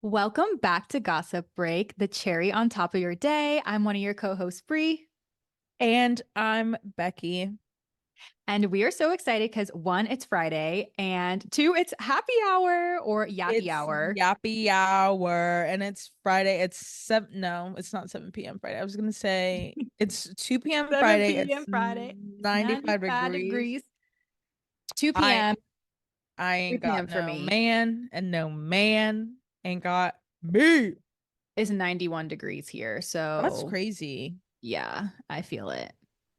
Welcome back to Gossip Break, the cherry on top of your day. I'm one of your co-hosts, Bree, And I'm Becky. and we are so excited because one, it's Friday, and two, it's happy hour or yappy It's hour. yappy hour and it's Friday. It's seven. No, it's not 7 p.m. Friday. I was gonna say it's 2 p.m. 7 Friday. It's p.m. Friday, 95 95 degrees. degrees. 2 I p.m., I 3 ain't got p.m. for no me man, and no man ain't got me. is 91 degrees here. That's So crazy. yeah, I feel it.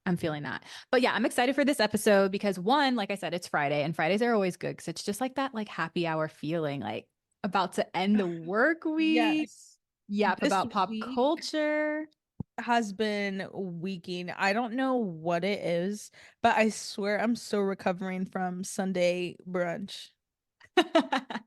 I'm feeling that. But yeah, I'm excited for this episode because one, like I said, it's Friday and Fridays are always good because it's just like that like happy hour feeling, like about to end the work week. Yes. Yap This about pop week culture. has been weaking. I don't know what it is, but I swear I'm still recovering from Sunday brunch. I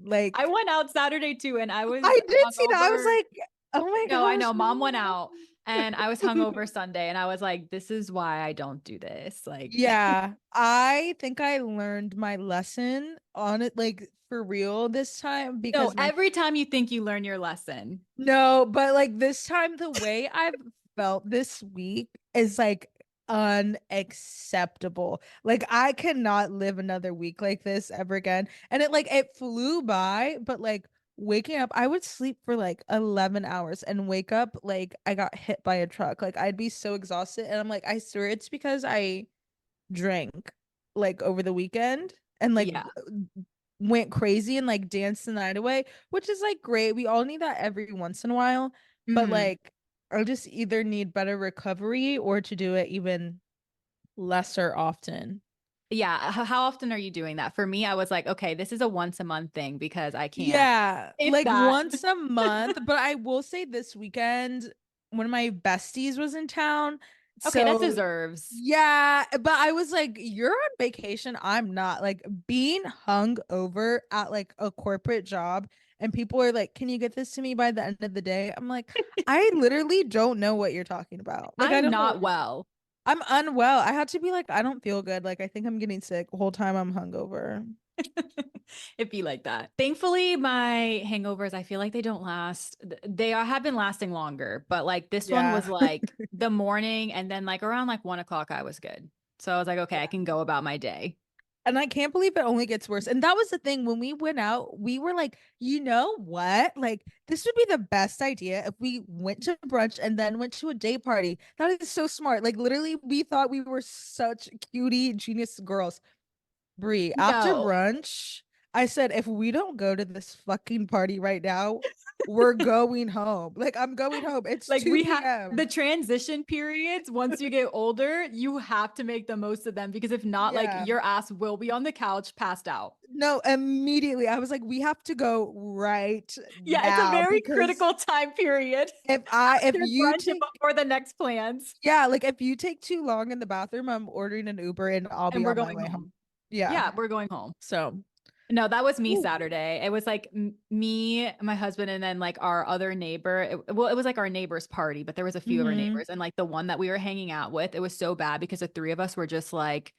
Like, went out Saturday too and I was I did see that. I was hungover. like, oh my No, I gosh. know mom went out and I was hungover Sunday and I was like, this is why I don't do this. Like, Yeah, I think I learned my lesson on it, like for real this time no, because my every time you think you learn your lesson. no, but like this time, the way I've felt this week is like unacceptable. Like I cannot live another week like this ever again. And it flew by, but like waking up, I would sleep for like 11 hours and wake up like I got hit by a truck. Like I'd be so exhausted. And I'm like, I swear it's because I drank like over the weekend and like Yeah. went crazy and like danced the night away, which is like great. We all need that every once in a while, but Mhm. like I just either need better recovery or to do it even lesser often. Yeah. How often are you doing that? For me, I was like, okay, this is a once a month thing because I can't. Yeah, If like that. once a month, but I will say this weekend one of my besties was in town. Okay, that So deserves. yeah, but I was like, you're on vacation. I'm not. Like being hung over at like a corporate job and people are like, "Can you get this to me by the end of the day?" I'm like, I literally don't know what you're talking about. Like I I'm don't know what not you're well. I'm unwell. I had to be like, I don't feel good. Like I think I'm getting sick the whole time I'm hungover. It'd be like that. Thankfully, my hangovers, I feel like they don't last. They have been lasting longer, but like this one was Yeah. like the morning and then like around like 1 o'clock, I was good. So I was like, okay, I can go about my day. And I can't believe it only gets worse. And that was the thing when we went out, we were like, you know what? Like, this would be the best idea if we went to brunch and then went to a day party. That is so smart. Like, literally, we thought we were such cutie genius girls. Brie, after No, brunch, I said, if we don't go to this fucking party right now, we're going home. Like, I'm going home. It's like 2 we have p.m. the transition periods. Once you get older, you have to make the most of them because if not, like Yeah. your ass will be on the couch passed out. No, immediately. I was like, we have to go right Yeah, it's a now very because critical time period if after you brunch and take before the next plans. yeah, like if you take too long in the bathroom, I'm ordering an Uber and I'll And be we're on my going way home. home. Yeah. Yeah, we're going home. So, No, that was me ooh. Saturday. It was like me, my husband, and then like our other neighbor. Well, it was like our neighbor's party, but there was a few of our Hmm. neighbors. And like the one that we were hanging out with, it was so bad because the three of us were just like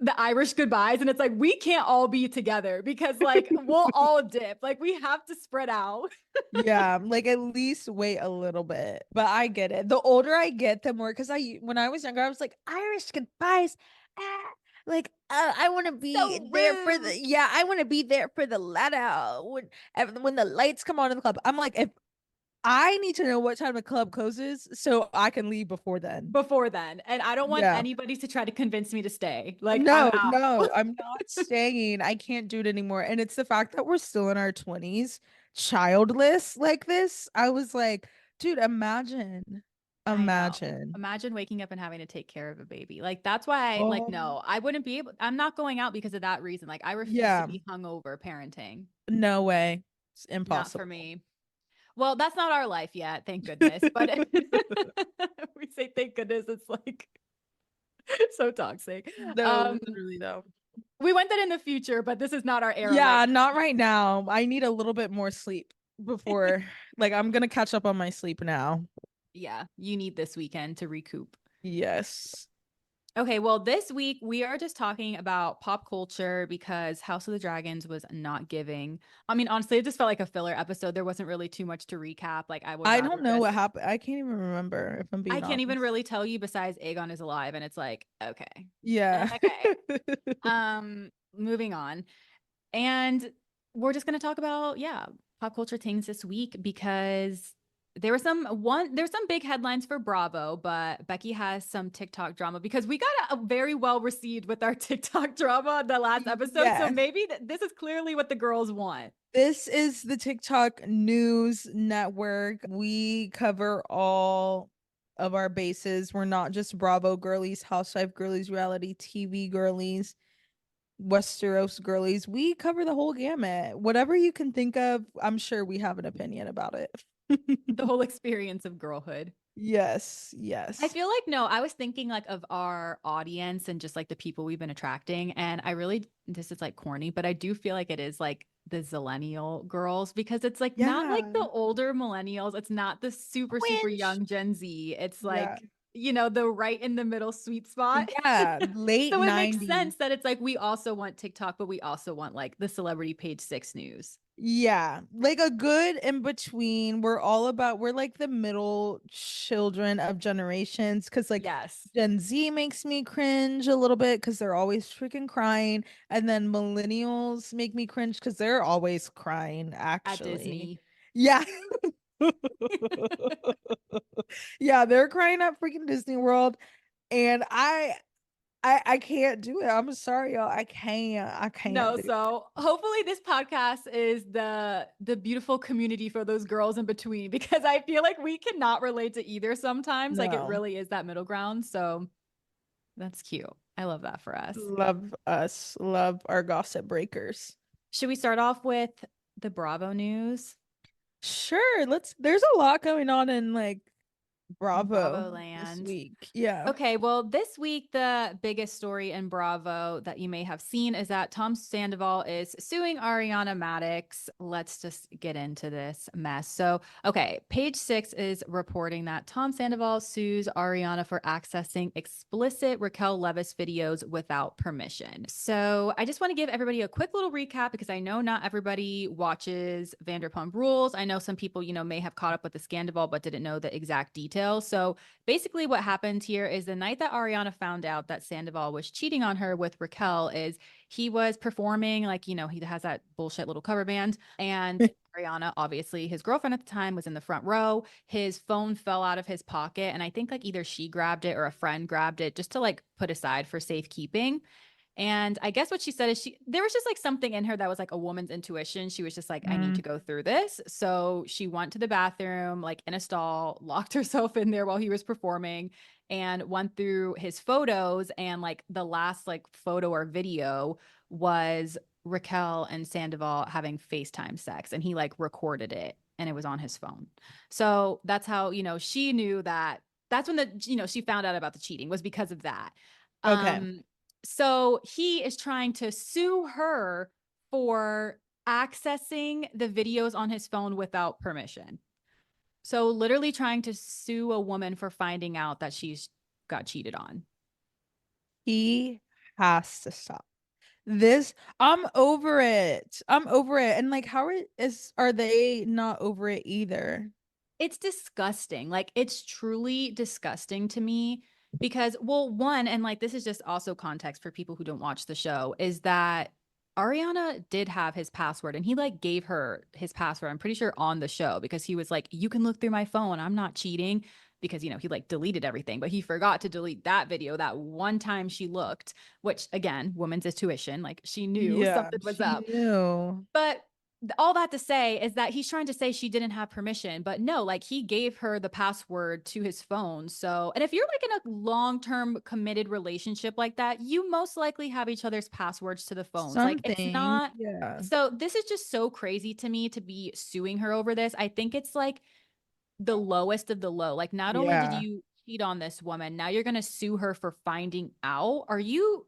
the Irish goodbyes. And it's like, we can't all be together because like we'll all dip. Like we have to spread out. Yeah, like at least wait a little bit. But I get it. The older I get, the more because I when I was younger, I was like Irish goodbyes. Ah, like I want to be So there for the rude. yeah, I want to be there for the let out when the lights come on in the club. I'm like, if I need to know what time the club closes so I can leave before then. Before then. And I don't want Yeah. anybody to try to convince me to stay. Like I'm No, out. no, I'm not staying. I can't do it anymore. And it's the fact that we're still in our 20s, childless like this. I was like, dude, imagine. I know. Imagine. Imagine waking up and having to take care of a baby. Like that's why like Oh, no, I wouldn't be able I'm not going out because of that reason. Like I refuse to yeah. be hungover parenting. No way. It's Not for impossible. me. Well, that's not our life yet, thank goodness. But we say thank goodness, it's like so toxic. No, Um literally though. we want that in the future, but this is not our era right Yeah, not right now. I need a little bit more sleep before, like, I'm gonna catch up on my sleep now. yeah, you need this weekend to recoup. Yes. Okay, well, this week we are just talking about pop culture because House of the Dragons was not giving. I mean, honestly, it just felt like a filler episode. There wasn't really too much to recap. Like, I would I rather don't know just, what happened. I can't even remember if I'm I being can't even honest. really tell you besides Aegon is alive, and it's like, okay. Yeah. Okay. Moving on. And we're just going to talk about, yeah, pop culture things this week because there's some big headlines for Bravo, but Becky has some TikTok drama because we got a very well received with our TikTok drama the last episode. So Yes. maybe this is clearly what the girls want. This is the TikTok news network. We cover all of our bases. We're not just Bravo girlies, Housewife girlies, reality TV girlies, Westeros girlies. We cover the whole gamut. Whatever you can think of, I'm sure we have an opinion about it. The whole experience of girlhood. Yes, I yes. feel like no, I was thinking like of our audience and just like the people we've been attracting. And I really, this is like corny, but I do feel like it is like the zillennial girls because it's like not like Yeah. the older millennials. It's not the super, super Cringe. young Gen Z. It's Yeah. like, the right in the middle sweet spot. Yeah. Late So it makes 90s. sense that it's like we also want TikTok, but we also want like the celebrity page six news. Yeah, like a good in between. We're like the middle children of generations because like Yes. Gen Z makes me cringe a little bit because they're always freaking crying. And then millennials make me cringe because they're always crying, At actually. Disney. Yeah. Yeah, they're crying at freaking Disney World. And I can't do it. I'm sorry, y'all. I can't No, do it. so hopefully this podcast is the beautiful community for those girls in between because I feel like we cannot relate to either sometimes. Like it No. really is that middle ground. So that's cute. I love that for us. Love us. Love our gossip breakers. Should we start off with the Bravo news? Sure, there's a lot going on in like Bravo Bravo this land. week. Yeah. Okay, well, this week, the biggest story in Bravo that you may have seen is that Tom Sandoval is suing Ariana Madix. Let's just get into this mess. So, okay, page six is reporting that Tom Sandoval sues Ariana for accessing explicit Raquel Leviss videos without permission. So, I just want to give everybody a quick little recap because I know not everybody watches Vanderpump Rules. I know some people, may have caught up with the scandal but didn't know the exact details. So, basically what happened here is the night that Ariana found out that Sandoval was cheating on her with Raquel is he was performing like, he has that bullshit little cover band and Ariana, obviously his girlfriend at the time was in the front row. His phone fell out of his pocket and I think like either she grabbed it or a friend grabbed it just to like put aside for safekeeping. And I guess what she said is there was just like something in her that was like a woman's intuition. She was just like, I need Mm. to go through this. So she went to the bathroom, like in a stall, locked herself in there while he was performing and went through his photos. And like the last like photo or video was Raquel and Sandoval having FaceTime sex. And he like recorded it and it was on his phone. So that's how, she knew that that's when she found out about the cheating was because of that. Okay. Um, so he is trying to sue her for accessing the videos on his phone without permission. So literally trying to sue a woman for finding out that she's got cheated on. He has to stop. This I'm over it. I'm over it. And like are they not over it either? It's disgusting. Like it's truly disgusting to me because well, one, and like this is just also context for people who don't watch the show, is that Ariana did have his password and he like gave her his password, I'm pretty sure on the show because he was like, you can look through my phone. I'm not cheating because he like deleted everything, but he forgot to delete that video that one time she looked, which again, woman's intuition, like she knew Yeah, something was she up. knew. But all that to say is that he's trying to say she didn't have permission, but no, like he gave her the password to his phone. So, and if you're like in a long term committed relationship like that, you most likely have each other's passwords to the phones. Like it's Something. not. Yeah. So, this is just so crazy to me to be suing her over this. I think it's like the lowest of the low. Like, not only did Yeah. you cheat on this woman, now you're going to sue her for finding out. Are you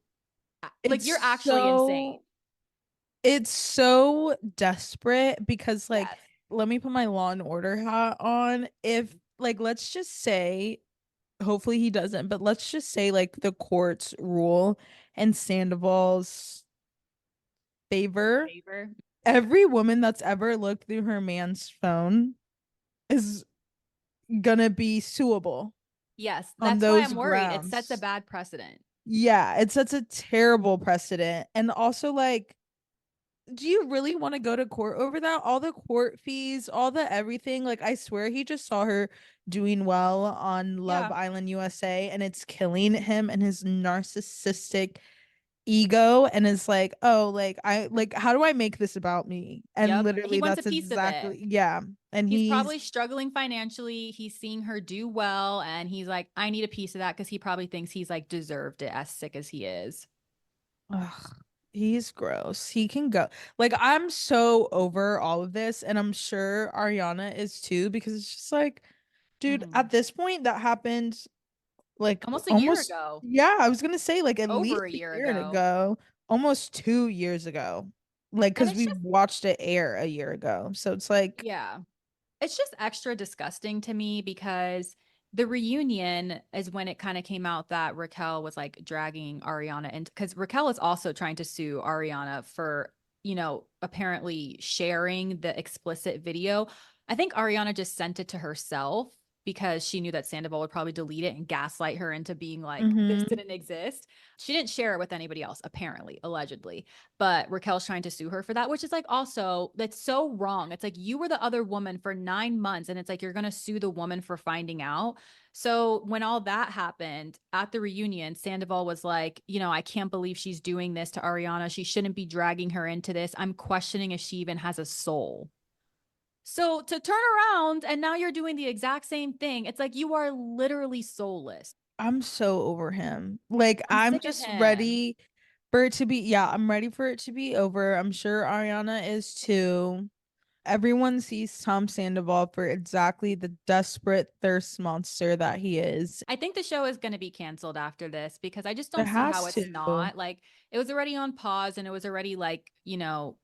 like, It's you're actually insane? it's so desperate because like Yes. let me put my Law and Order hat on. If like let's just say hopefully he doesn't, but let's just say like the courts rule in Sandoval's favor. Favor. Every woman that's ever looked through her man's phone is gonna be suable Yes, on that's why those I'm worried. It sets a grounds. bad precedent. Yeah, it sets a terrible precedent. And also, like, do you really want to go to court over that? All the court fees, all the everything. Like, I swear he just saw her doing well on Love Yeah. Island USA, and it's killing him and his narcissistic ego. And is like, oh, like, how do I make this about me? And Yep. He literally, wants a that's piece of it. exactly, yeah. And He's he's, probably struggling financially. He's seeing her do well, and he's like, I need a piece of that because he probably thinks he's like deserved it as sick as he is. ugh, he's gross. He can go. Like, I'm so over all of this, and I'm sure Ariana is too, because it's just like, dude, Mhm. at this point, that happened like Almost a year almost, ago, yeah, I was gonna say like at over least a a year year ago. ago, almost 2 years ago. Like, And because it's we just, watched it air a year ago. So it's like, yeah. It's just extra disgusting to me because the reunion is when it kind of came out that Raquel was like dragging Ariana, and because Raquel is also trying to sue Ariana for, apparently sharing the explicit video. I think Ariana just sent it to herself because she knew that Sandoval would probably delete it and gaslight her into being like, this mm-hmm, didn't exist. She didn't share it with anybody else, apparently, allegedly. But Raquel's trying to sue her for that, which is like also, that's so wrong. It's like you were the other woman for 9 months, and it's like you're going to sue the woman for finding out. So when all that happened at the reunion, Sandoval was like, I can't believe she's doing this to Ariana. She shouldn't be dragging her into this. I'm questioning if she even has a soul. So to turn around and now you're doing the exact same thing, it's like you are literally soulless. I'm so over him. Like, I'm I'm sick of just him. ready for it to be, yeah, I'm ready for it to be over. I'm sure Ariana is too. Everyone sees Tom Sandoval for exactly the desperate thirst monster that he is. I think the show is going to be canceled after this because I just It don't see how has it's to. not. Like it was already on pause and it was already like,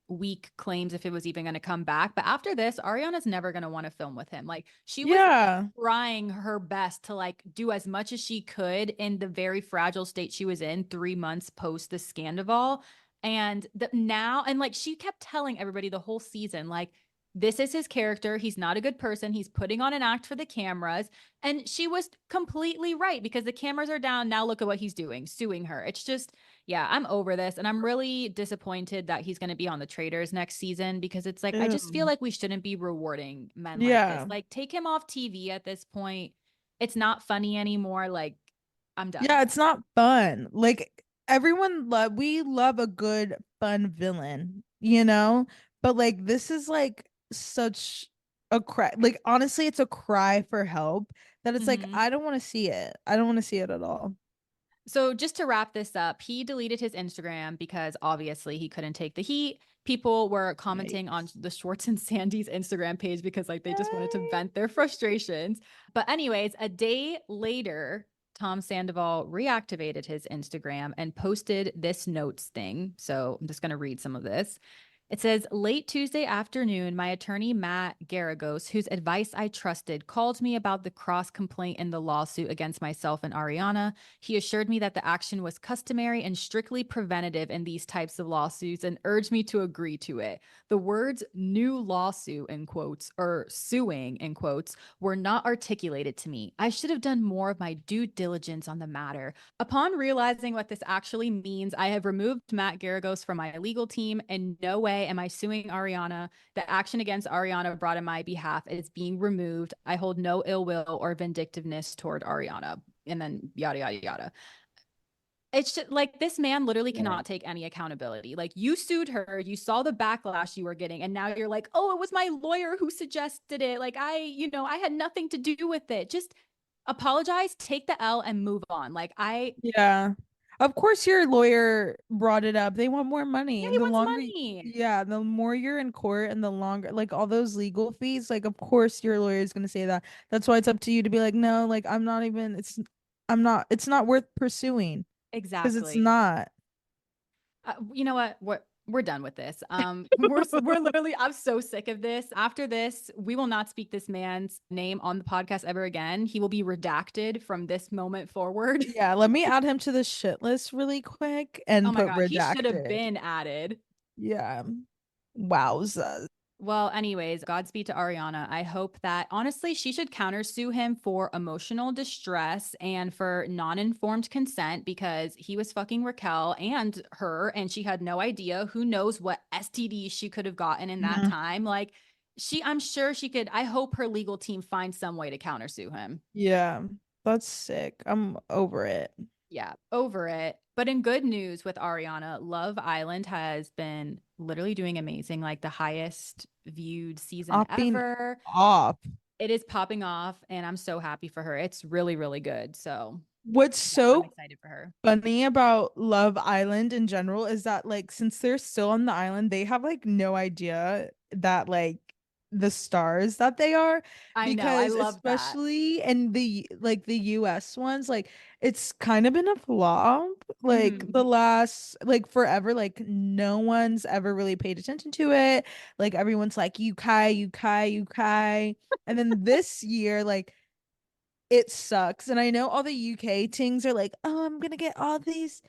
weak claims if it was even going to come back. But after this, Ariana's never going to want to film with him. Like she was Yeah. trying her best to like do as much as she could in the very fragile state she was in 3 months post the scandal. And now, and like she kept telling everybody the whole season, like, this is his character. He's not a good person. He's putting on an act for the cameras. And she was completely right because the cameras are down. Now look at what he's doing, suing her. It's just, yeah, I'm over this. And I'm really disappointed that he's going to be on the Traders next season because it's like, I just feel Ew. like we shouldn't be rewarding men like this. Yeah. Like, take him off TV at this point. It's not funny anymore. Like, I'm done. Yeah, it's not fun. Like, we love a good fun villain, you know? But like, this is like such a cry. Like, honestly, it's a cry for help that it's like, Mm-hmm. I don't want to see it. I don't want to see it at all. So just to wrap this up, he deleted his Instagram because obviously he couldn't take the heat. People were commenting on Yikes. the Schwartz and Sandy's Instagram page because like they just wanted to Yay. vent their frustrations. But anyways, a day later, Tom Sandoval reactivated his Instagram and posted this notes thing. So I'm just going to read some of this. It says, late Tuesday afternoon, my attorney, Matt Garagos, whose advice I trusted, called me about the cross complaint in the lawsuit against myself and Ariana. He assured me that the action was customary and strictly preventative in these types of lawsuits and urged me to agree to it. The words new lawsuit in quotes or suing in quotes were not articulated to me. I should have done more of my due diligence on the matter. Upon realizing what this actually means, I have removed Matt Garagos from my legal team. In no way am I suing Ariana. The action against Ariana brought in my behalf is being removed. I hold no ill will or vindictiveness toward Ariana. And then yada, yada, yada. It's just like this man literally Yeah. cannot take any accountability. Like you sued her, you saw the backlash you were getting, and now you're like, oh, it was my lawyer who suggested it. Like I had nothing to do with it. Just apologize, take the L, and move on. Like Yeah. Of course your lawyer brought it up. They want more money. yeah, And he the wants longer, money. yeah, the more you're in court and the longer, like all those legal fees, like of course your lawyer is gonna say that. That's why it's up to you to be like, no, like I'm not even, it's not worth pursuing because it's Exactly. not. You know what? What? we're done with this. We're literally, I'm so sick of this. After this, we will not speak this man's name on the podcast ever again. He will be redacted from this moment forward. Yeah, let me add him to the shit list really quick Oh and my put God, he should have redacted. been added. Yeah. Wowza. Well, anyways, Godspeed to Ariana. I hope that honestly, she should countersue him for emotional distress and for non informed consent because he was fucking Raquel and her, and she had no idea. Who knows what STDs she could have gotten in that Mhm. time? Like, I'm sure she could. I hope her legal team finds some way to countersue him. Yeah, that's sick. I'm over it. Yeah, over it. But in good news with Ariana, Love Island has been literally doing amazing, like the highest viewed season Popping ever. off. It is popping off, and I'm so happy for her. It's really, really good. So, What's yeah, I'm so excited for her. funny about Love Island in general is that like since they're still on the island, they have like no idea that like the stars that they are I know. I because love that. especially in the US ones like it's kind of been a flop like the Mhm. last like forever like no one's ever really paid attention to it like everyone's like you Kai you Kai you Kai and then this year like it sucks. And I know all the UK things are like, oh, I'm gonna get all these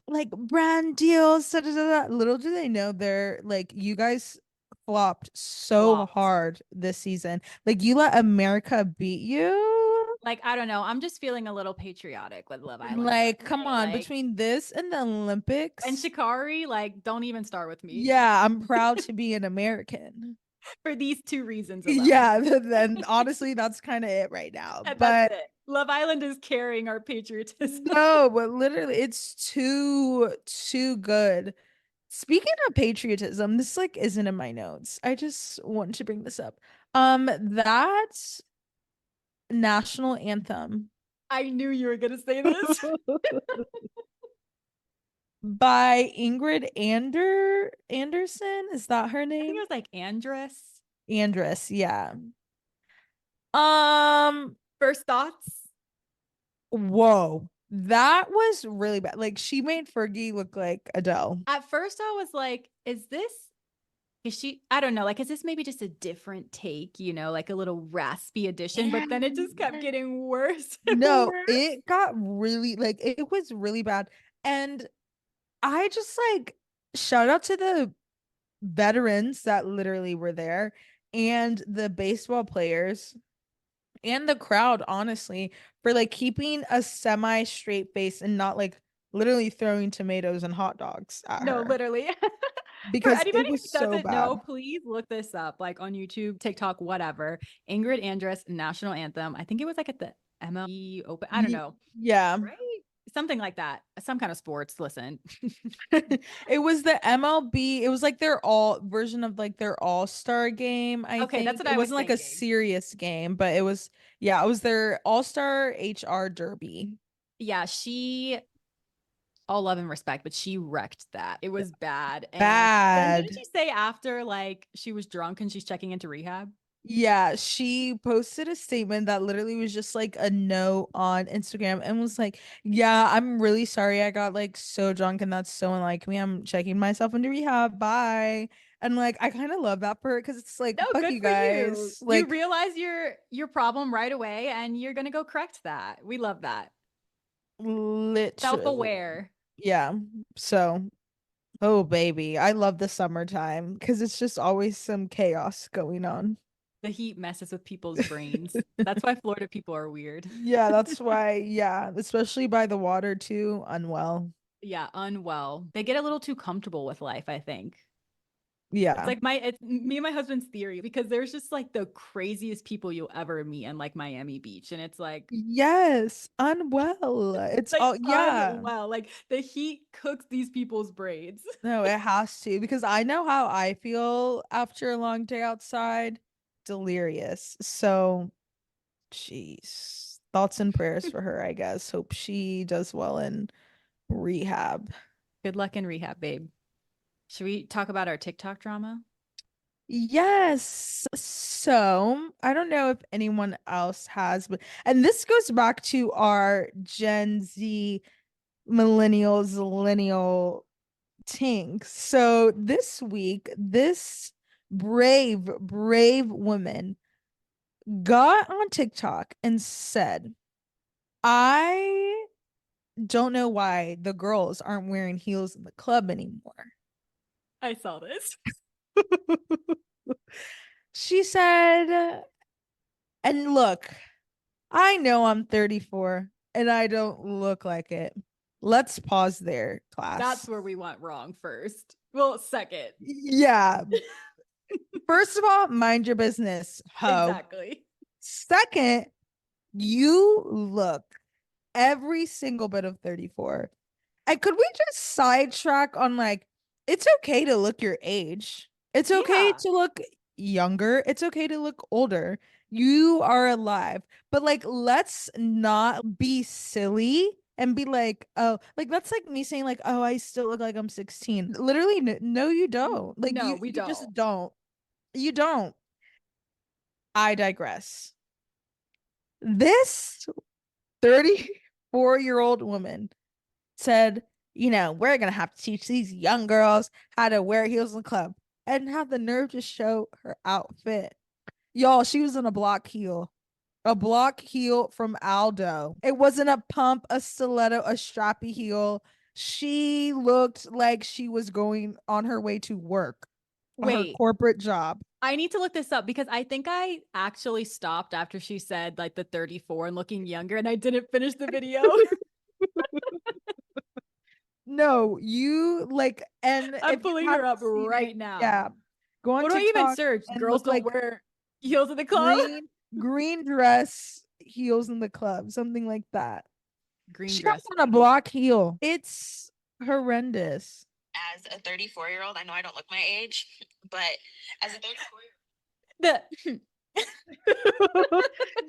like brand deals. Da, da, da, da. Little do they know they're like you guys flopped so Flopped. hard this season. Like you let America beat you. Like, I don't know. I'm just feeling a little patriotic with Love Island, if I Like, can come say. on, Like, between this and the and Olympics, Shikari, like, don't even start with me yeah, I'm proud to be an American. for these two reasons alone. Yeah, then honestly, that's kind of it right now. And that's But it. Love Island is carrying our patriotism. no, but literally, it's too good. Speaking of patriotism, this like isn't in my notes. I just wanted to bring this up. That national anthem I knew you were going to say this. by Ingrid Anderson, is that her I think it name? was like Andress. Andress, yeah. Um, First thoughts? whoa. That was really bad. Like she made Fergie look like Adele. At first, I was like, is she, I don't know, like, is this maybe just a different take, like a little raspy addition? Yeah. But then it just kept getting worse and No, worse. it got really like it was really bad. And I just like shout out to the veterans that literally were there and the baseball players and the crowd, honestly, for like keeping a semi straight face and not like literally throwing tomatoes and hot dogs at No, her literally. For because it anybody was who so doesn't know, bad. please look this up, like on YouTube, TikTok, whatever. Ingrid Andress National Anthem. I think it was like at the MLB Open. I don't know. Yeah. Right? Something like that. Some kind of sports. Listen. It was the MLB. It was like their all version of like their all-star game, I Okay, that's think. what It I was wasn't like a thinking. serious game, but it was yeah, it was their all-star HR derby. Yeah, all love and respect, but she wrecked that. It was bad. And then didn't Bad. she say after like she was drunk and she's checking into rehab? Yeah, she posted a statement that literally was just like a note on Instagram and was like, "Yeah, I'm really sorry I got like so drunk and that's so unlike me. I'm checking myself into rehab. Bye." And like I kind of love that for her because it's like, No, fuck good you for you. guys. You Like realize your problem right away and you're gonna go correct that. We love that. literally. Self-aware. Yeah. So, oh baby, I love the summertime because it's just always some chaos going on. The heat messes with people's brains. That's why Florida people are weird. Yeah, that's why, yeah, especially by the water too, unwell. Yeah, unwell. They get a little too comfortable with life, I think. It's Yeah. like it's me and my husband's theory because there's just like the craziest people you'll ever meet in like Miami Beach. And it's like Yes, unwell. It's like all, yeah. unwell. Like the heat cooks these people's brains. No, it has to because I know how I feel after a long day outside. Delirious. So, jeez. Thoughts and prayers for her, I guess. Hope she does well in rehab. Good luck in rehab, babe. Should we talk about our TikTok drama? Yes. So I don't know if anyone else has, but and this goes back to our Gen Z millennials, millennial Tink. So this week, this brave woman got on TikTok and said, I don't know why the girls aren't wearing heels in the club anymore. I saw this. She said, and look, I know I'm 34 and I don't look like it. Let's pause there, That's class. where we went wrong first. Well, second. Yeah. First of all, mind your business, ho. Exactly. Second, you look every single bit of 34. And could we just sidetrack on like, it's okay to look your age. It's okay Yeah. to look younger. It's okay to look older. You are alive. But like, let's not be silly and be like, oh, like that's like me saying like, oh, I still look like I'm 16. Literally, no, you don't. Like No, you, we you just don't. don't. You don't. I digress. This 34-year-old woman said, we're going to have to teach these young girls how to wear heels in the club and have the nerve to show her outfit. Y'all, she was in a block heel from Aldo. It wasn't a pump, a stiletto, a strappy heel. She looked like she was going on her way to work, her Wait, corporate job. I need to look this up because I think I actually stopped after she said like the 34 and looking younger, and I didn't finish the video. No, you like, and I'm if you pulling her haven't up seen it, right now. yeah, go on What do I even TikTok search? and Girls look don't like wear heels in the club. green dress heels in the club, something like that. Green She has dress on a lady. block heel. It's horrendous. As a 34-year-old, I know I don't look my age, but as a 34 The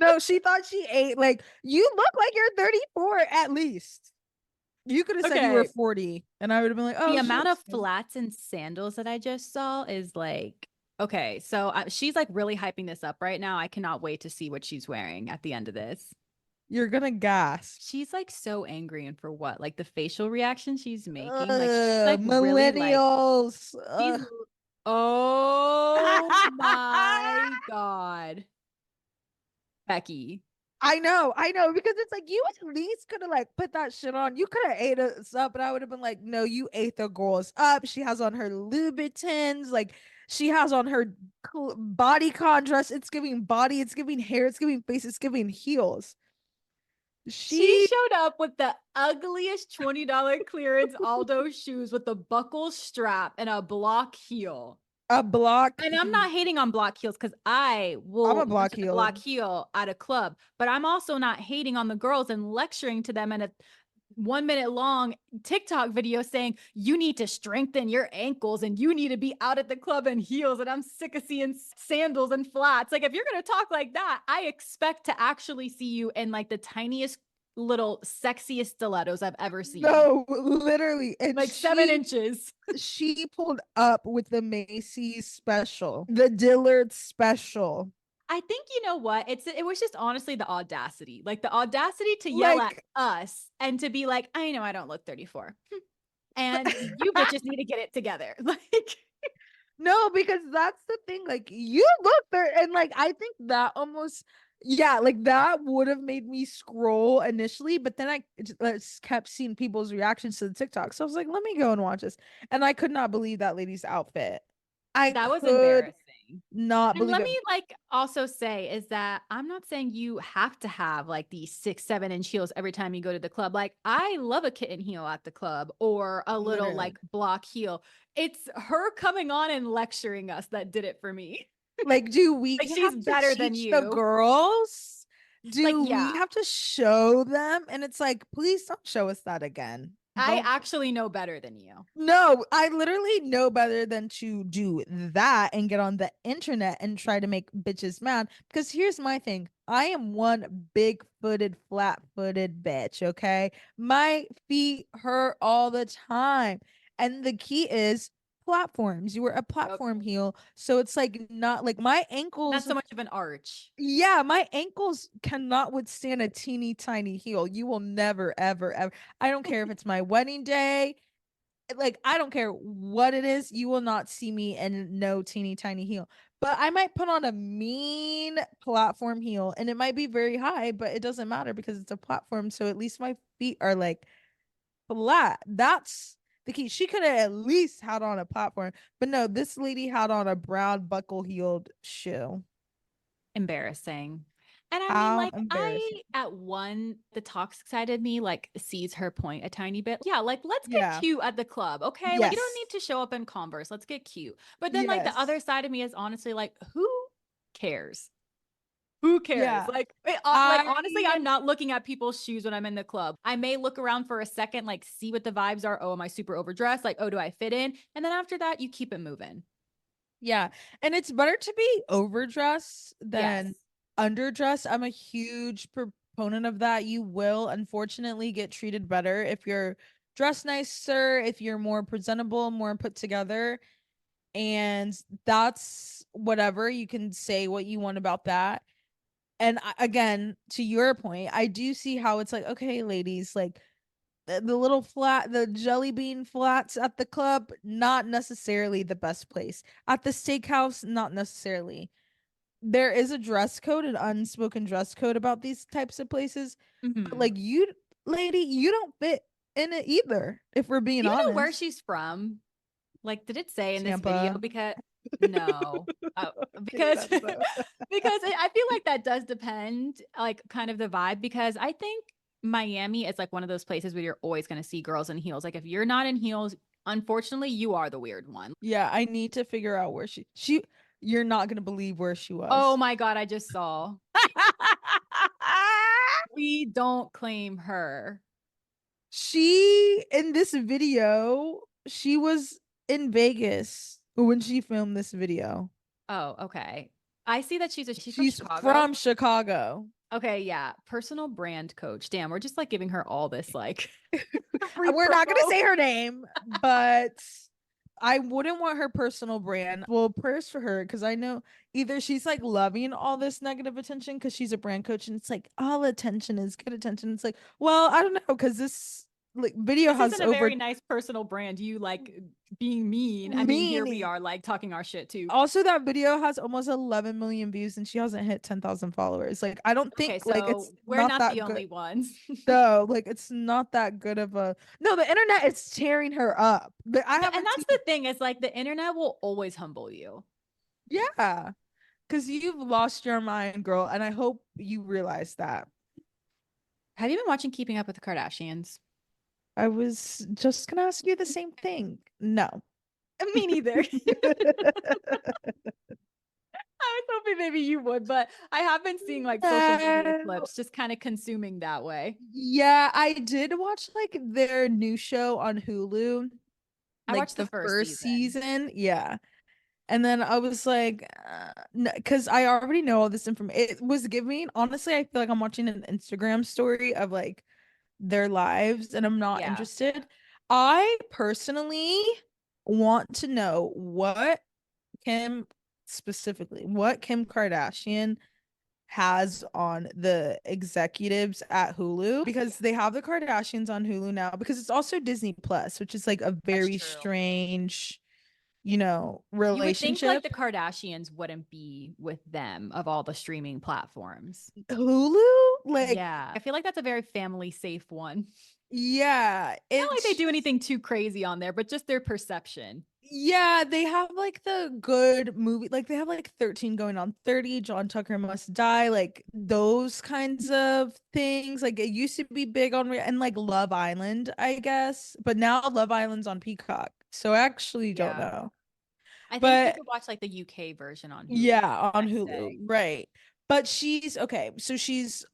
No, she thought she ate. Like, you look like you're 34 at least. You could have said you were okay. 40, and I would have been like, The oh, she amount of looks good. flats and sandals that I just saw is like, okay, so she's like really hyping this up right now. I cannot wait to see what she's wearing at the end of this. You're gonna gasp. She's like so angry, and for what? Like the facial reaction she's making, like she's like really like Millennials. she's Ugh. oh my God, Becky. I know, because it's like you at least could have like put that shit on. You could have ate us up, and I would have been like, no, you ate the girls up. She has on her Louboutins, like she has on her body dress. It's giving body, it's giving hair, it's giving face, it's giving heels. She She showed up with the ugliest $20 clearance Aldo shoes with a buckle strap and a block heel. a block. And I'm not hating on block heels because I I'm will a block mention the block heel. heel at a club, but I'm also not hating on the girls and lecturing to them in a 1 minute long TikTok video saying you need to strengthen your ankles and you need to be out at the club in heels. And I'm sick of seeing sandals and flats. Like, if you're going to talk like that, I expect to actually see you in like the tiniest little sexiest stilettos I've ever seen. No, literally. And Like 7 inches. she pulled up with the Macy's special, the Dillard special. I think you know what? It was just honestly the audacity. Like the audacity to yell at Like, us and to be like, I know I don't look 34. And you bitches need to get it together. Like no, because that's the thing. Like, you look there, and like, I think that almost, yeah, like that would have made me scroll initially, but then I just kept seeing people's reactions to the TikTok. So I was like, let me go and watch this. And I could not believe that lady's outfit. I that was could embarrassing. not And believe let it. me like also say is that I'm not saying you have to have like these 6, 7 inch heels every time you go to the club. Like I love a kitten heel at the club or a little Literally. like block heel. It's her coming on and lecturing us that did it for me. Like, do we Like have she's to better than teach the you. girls? Like, Do we yeah, have to show them? And it's like, please don't show us that again. I Don't. actually know better than you. No, I literally know better than to do that and get on the internet and try to make bitches mad. Because here's my thing. I am one big-footed, flat-footed bitch, okay? My feet hurt all the time. And the key is platforms. You were a Yep. platform heel. So it's like not like my Not ankles, so much of an arch. yeah, my ankles cannot withstand a teeny tiny heel. You will never, ever, ever. I don't care if it's my wedding day. like I don't care what it is, you will not see me in no teeny tiny heel. But I might put on a mean platform heel and it might be very high, but it doesn't matter because it's a platform. So at least my feet are like flat. That's the key. She could have at least had on a platform, but no, this lady had on a brown buckle heeled shoe. Embarrassing. And I mean, How like, embarrassing. the toxic side of me, like, sees her point a tiny bit. Yeah, like, let's get Yeah. cute at the club, okay? Like, you don't Yes. need to show up in Converse. Let's get cute. But then, like, the Yes. other side of me is honestly like, who cares? Who cares? Yeah. Like I honestly, I'm not looking at people's shoes when I'm in the club. I may look around for a second, like see what the vibes are. Oh, am I super overdressed? Like, oh, do I fit in? And then after that, you keep it moving. Yeah. And it's better to be overdressed Yes. than underdressed. I'm a huge proponent of that. You will unfortunately get treated better if you're dressed nicer, if you're more presentable, more put together. And that's whatever. You can say what you want about that. And again, to your point, I do see how it's like, okay, ladies, like the little flat, the jelly bean flats at the club, not necessarily the best place. At the steakhouse, not necessarily. There is a dress code, an unspoken dress code about these types of places. But Mhm. like you, lady, you don't fit in it either, if we're being Do you know where honest. she's from? Like, did it say in this video? Tampa. Because no, Okay, because that's so. I feel like that does depend, like, kind of the vibe. Because I think Miami is like one of those places where you're always going to see girls in heels. Like, if you're not in heels, unfortunately, you are the weird one. Yeah, I need to figure out where she you're not gonna believe where she Oh was. my God, I just saw. We don't claim her. She in this video, she was in Vegas when she filmed this video. Oh, okay. I see that she's from She's Chicago. from Chicago. Okay, yeah. Personal brand coach. Damn, we're just like giving her all this like free We're not gonna promo. say her name, but I wouldn't want her personal brand. Well, prayers for her because I know either she's like loving all this negative attention because she's a brand coach and it's like all attention is good attention. It's like, well, I don't know because this like video This has isn't a over very nice personal brand. You like being mean. I mean, here we mean. are like talking our shit too. Also, that video has almost 11 million views and she hasn't hit 10,000 followers. Like, I don't Okay, think like it's so we're not not the that good. only ones. No, like it's not that good of a no, the internet is tearing her up. But I And haven't that's seen the thing, is like the internet will always humble you. yeah. Because you've lost your mind, girl, and I hope you realize that. Have you been watching Keeping Up with the Kardashians? I was just gonna ask you the same thing. No. Me neither. I was hoping maybe you would, but I have been seeing like social media No. clips just kind of consuming that way. Yeah, I did watch like their new show on Hulu, I like watched the the first first season. season. Yeah. And then I was like, because I already know all this information. It was giving, honestly, I feel like I'm watching an Instagram story of like their lives and I'm not Yeah. interested. I personally want to know Kim, specifically, what Kim Kardashian has on the executives at Hulu because they have the Kardashians on Hulu now because it's also Disney Plus, which is like a That's very true. strange, You would think like relationship. the Kardashians wouldn't be with them of all the streaming platforms. Hulu, like, Yeah. I feel like that's a very family safe one. yeah, Not like they it's do just anything too crazy on there, but just their perception. yeah, they have like the good movie, like they have like 13 going on 30, John Tucker Must Die, like those kinds of things. Like it used to be big on and like Love Island, I guess, but now Love Island's on Peacock. So I actually don't Yeah. know. I think you But could watch like the UK version on Hulu, yeah, on I Hulu, say. right. But she's okay, so she's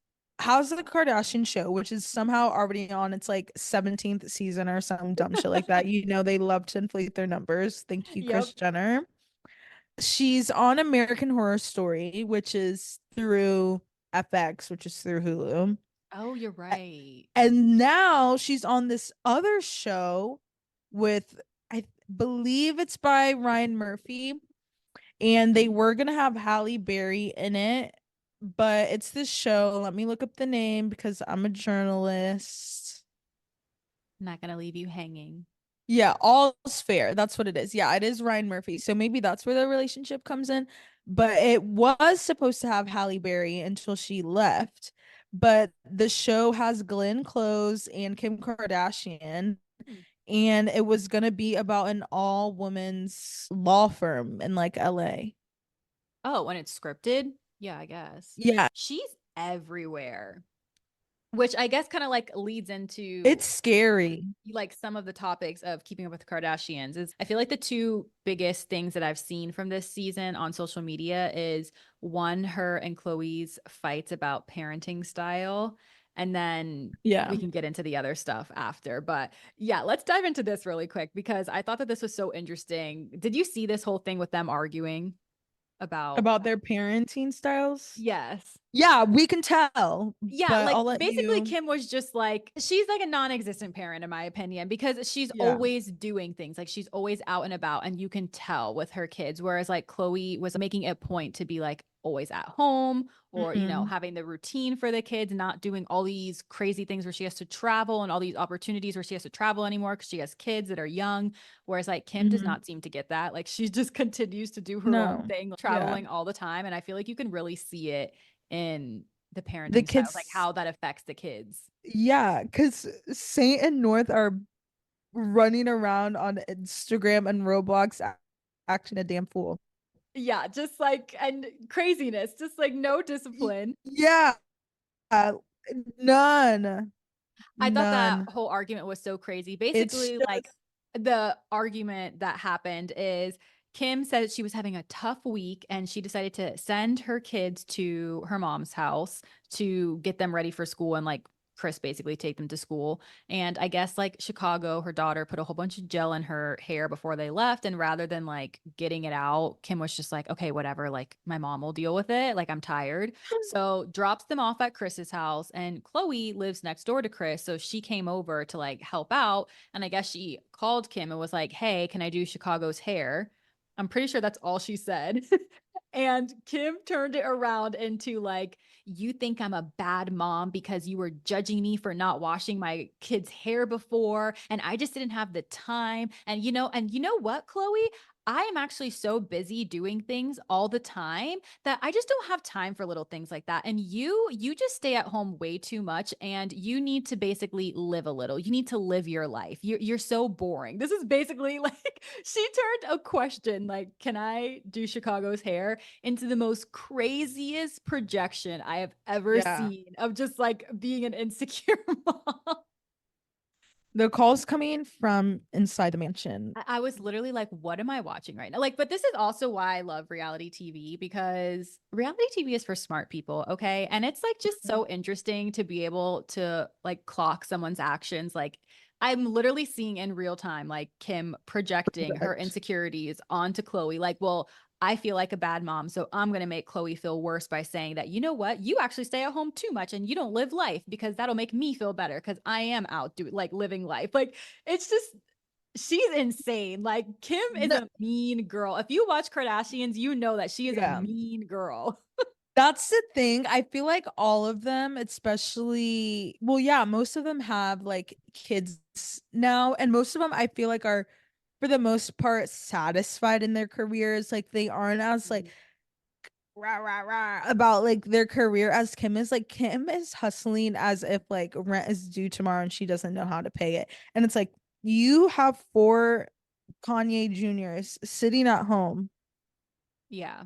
How's the Kardashian Show, which is somehow already on its like 17th season or some dumb shit like that. You know, they love to inflate their numbers. Thank you, Yep. Kris Jenner. She's on American Horror Story, which is through FX, which is through Hulu. Oh, you're right. And now she's on this other show with, I believe it's by Ryan Murphy, and they were gonna have Halle Berry in it, but it's this show. Let me look up the name because I'm a journalist. Not gonna leave you hanging. Yeah, all's fair. That's what it is. Yeah, it is Ryan Murphy. So maybe that's where the relationship comes in. But it was supposed to have Halle Berry until she left. But the show has Glenn Close and Kim Kardashian, Hmm. and it was gonna be about an all women's law firm in like LA. Oh, when it's scripted? Yeah, I guess. Yeah, She's everywhere. Which I guess kind of like leads it's into scary. like some of the topics of keeping up with the Kardashians is I feel like the two biggest things that I've seen from this season on social media is one, her and Khloe's fights about parenting style. And then Yeah. we can get into the other stuff after. But yeah, let's dive into this really quick because I thought that this was so interesting. Did you see this whole thing with them arguing about? About their parenting styles. Yes. Yeah, we can tell, Yeah, but like I'll let basically you. Kim was just like she's like a non-existent parent in my opinion because she's Yeah. always doing things. Like she's always out and about and you can tell with her kids whereas like Khloe was making a point to be like always at home or Mhm. having the routine for the kids, not doing all these crazy things where she has to travel and all these opportunities where she has to travel anymore because she has kids that are young, whereas like Kim does Mhm. not seem to get that. Like she just continues to do her own No. thing, Yeah. traveling all the time, and I feel like you can really see it in the The parenting styles, like kids, how that affects the kids. yeah, because Saint and North are running around on Instagram and Roblox acting a damn fool. Yeah, just like and craziness, just like no discipline. Yeah, none. I thought that None. whole argument was so crazy. It's Basically, like just, the argument that happened is Kim said she was having a tough week and she decided to send her kids to her mom's house to get them ready for school and like Chris basically take them to school. And I guess like Chicago, her daughter put a whole bunch of gel in her hair before they left. And rather than like getting it out, Kim was just like, okay, whatever, like my mom will deal with it. Like I'm tired. So drops them off at Chris's house, and Khloe lives next door to Chris. So she came over to like help out. And I guess she called Kim and was like, hey, can I do Chicago's hair? I'm pretty sure that's all she said. And Kim turned it around into like, you think I'm a bad mom because you were judging me for not washing my kid's hair before. And I just didn't have the time. And you know what, Khloe? I am actually so busy doing things all the time that I just don't have time for little things like that. And you just stay at home way too much and you need to basically live a little. You need to live your life. You're so boring. This is basically like she turned a question like, can I do Chicago's hair into the most craziest projection I have ever yeah. seen of just like being an insecure mom. The calls coming from inside the mansion. I was literally like, what am I watching right now? Like, but this is also why I love reality TV because reality TV is for smart people, okay? And it's like just so interesting to be able to like clock someone's actions. Like, I'm literally seeing in real time, like Kim projecting her Correct. insecurities onto Khloe. Like, well, I feel like a bad mom, so I'm going to make Khloe feel worse by saying that, you know what, you actually stay at home too much and you don't live life because that'll make me feel better because I am out doing like living life. Like, it's just she's insane. Like Kim is The, a mean girl. If you watch Kardashians, you know that she is a yeah. mean girl. That's the thing. I feel like all of them, especially, well, yeah, most of them have like kids now, and most of them I feel like are, for the most part, satisfied in their careers. Like they aren't as like rah rah rah about like their career as Kim is. Like Kim is hustling as if like rent is due tomorrow and she doesn't know how to pay it. And it's like you have four Kanye Juniors sitting at home. Yeah.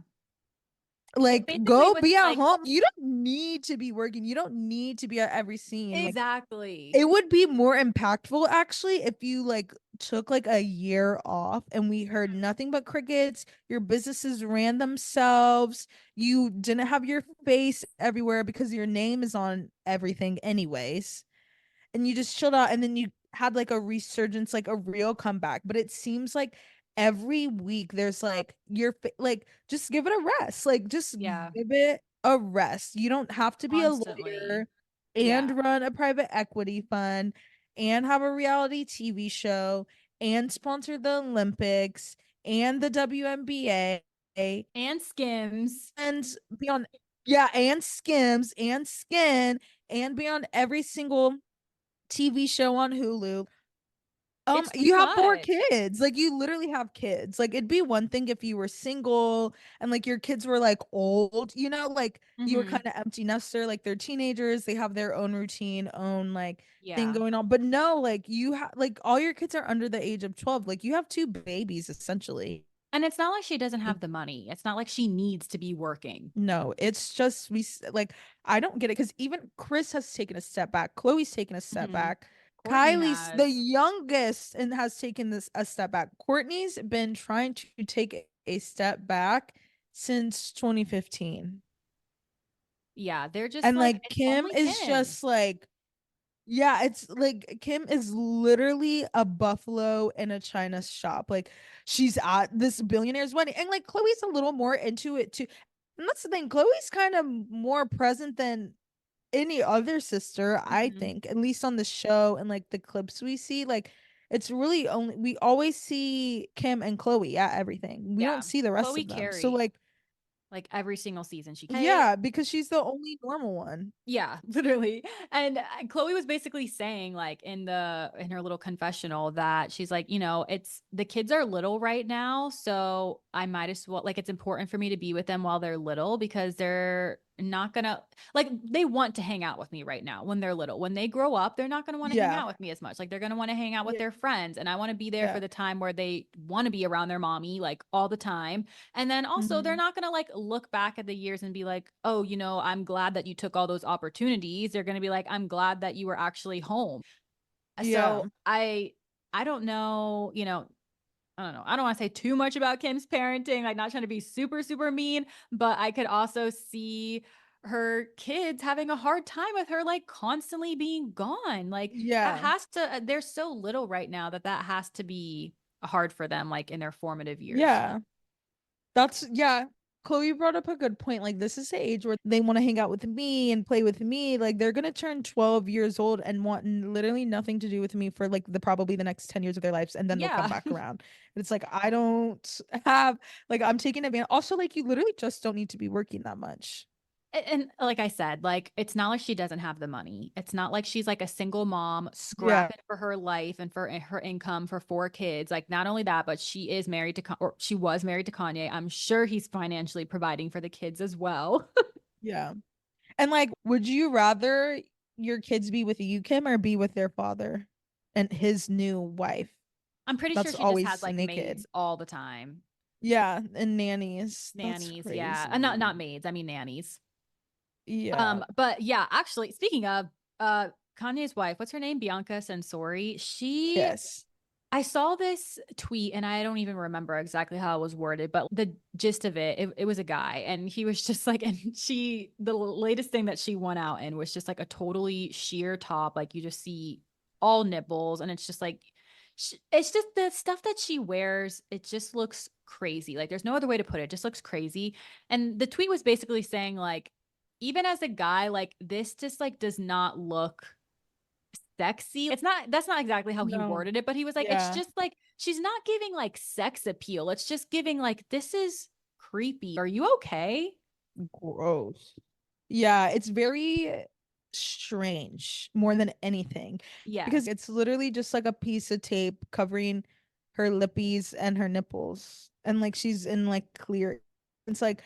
Like Basically go with be at like home. You don't need to be working. You don't need to be at every scene. Like exactly. it would be more impactful actually if you like took like a year off and we heard nothing but crickets. Your businesses ran themselves. You didn't have your face everywhere because your name is on everything anyways, and you just chilled out, and then you had like a resurgence, like a real comeback. But it seems like every week there's like like just give it a rest. Like just Yeah. give it a rest. You don't have to be a Constantly. lawyer and Yeah. run a private equity fund and have a reality TV show and sponsor the Olympics and the WNBA And Skims. and be on, yeah, and Skims and Skin and be on every single TV show on Hulu. It's too You have four much. kids. Like you literally have kids. Like it'd be one thing if you were single and like your kids were like old, you know, like you were Hmm. kind of empty nester, like they're teenagers, they have their own routine, own like thing Yeah. going on. But no, like you have like all your kids are under the age of 12. Like you have two babies essentially. And it's not like she doesn't have the money. It's not like she needs to be working. No, it's just like I don't get it because even Chris has taken a step back. Chloe's taken a step Hmm. back. Courtney Kylie's the has. youngest and has taken this a step back. Courtney's been trying to take a step back since 2015. Yeah, they're just And like, like it's Kim only is Kim. just like, yeah, it's like Kim is literally a buffalo in a china shop. Like she's at this billionaire's wedding. And like Chloe's a little more into it too. And that's the thing. Chloe's kind of more present than any other sister, I Hmm. think, at least on the show and like the clips we see. Like it's really only we always see Kim and Chloe at everything. We Yeah. don't see the rest Chloe of them. So carries like, like every single season she carries. yeah, because she's the only normal one. Yeah, literally. And Chloe was basically saying like in her little confessional that she's like, it's the kids are little right now, so I might as well like it's important for me to be with them while they're little because they're not gonna like they want to hang out with me right now when they're little. When they grow up, they're not gonna want to hang Yeah. out with me as much. Like they're gonna want to hang out with Yeah. their friends, and I want to be there Yeah. for the time where they want to be around their mommy like all the time. And then also, they're Mhm. not going to like look back at the years and be like, oh, I'm glad that you took all those opportunities. They're going to be like, I'm glad that you were actually home. Yeah. So I don't know, I don't know. I don't want to say too much about Kim's parenting, like not trying to be super, super mean, but I could also see her kids having a hard time with her like constantly being gone. Like that Yeah. has to, they're so little right now that has to be hard for them, like in their formative years. Yeah. That's yeah. Chloe brought up a good point. Like this is the age where they want to hang out with me and play with me. Like they're gonna turn 12 years old and want literally nothing to do with me for like the probably the next 10 years of their lives, and then they'll come Yeah. back around. And it's like I don't have like I'm taking advantage. Also, like you literally just don't need to be working that much. And like I said, like it's not like she doesn't have the money. It's not like she's like a single mom Yeah. scrapping for her life and for her income for four kids. Like not only that, but she is married to or she was married to Kanye. I'm sure he's financially providing for the kids as well. Yeah. And like, would you rather your kids be with you, Kim, or be with their father and his new wife? I'm pretty sure That's she just has always like naked. maids all the time. Yeah, and nannies. That's Nannies, yeah. Not crazy. maids, I mean nannies. Yeah. But yeah, actually, speaking of Kanye's wife, what's her name? Bianca Sensori. Yes. I saw this tweet and I don't even remember exactly how it was worded, but the gist of it was a guy and he was just like, and the latest thing that she went out in was just like a totally sheer top. Like you just see all nipples and it's just like, it's just the stuff that she wears. It just looks crazy. Like there's no other way to put it. It just looks crazy. And the tweet was basically saying like, even as a guy, like this just like does not look sexy. That's not exactly how he No. worded it, but he was like, it's Yeah. just like she's not giving like sex appeal. It's just giving like this is creepy. Are you okay? Gross. Yeah, it's very strange more than anything because Yes. it's literally just like a piece of tape covering her lippies and her nipples. And like she's in like clear. It's like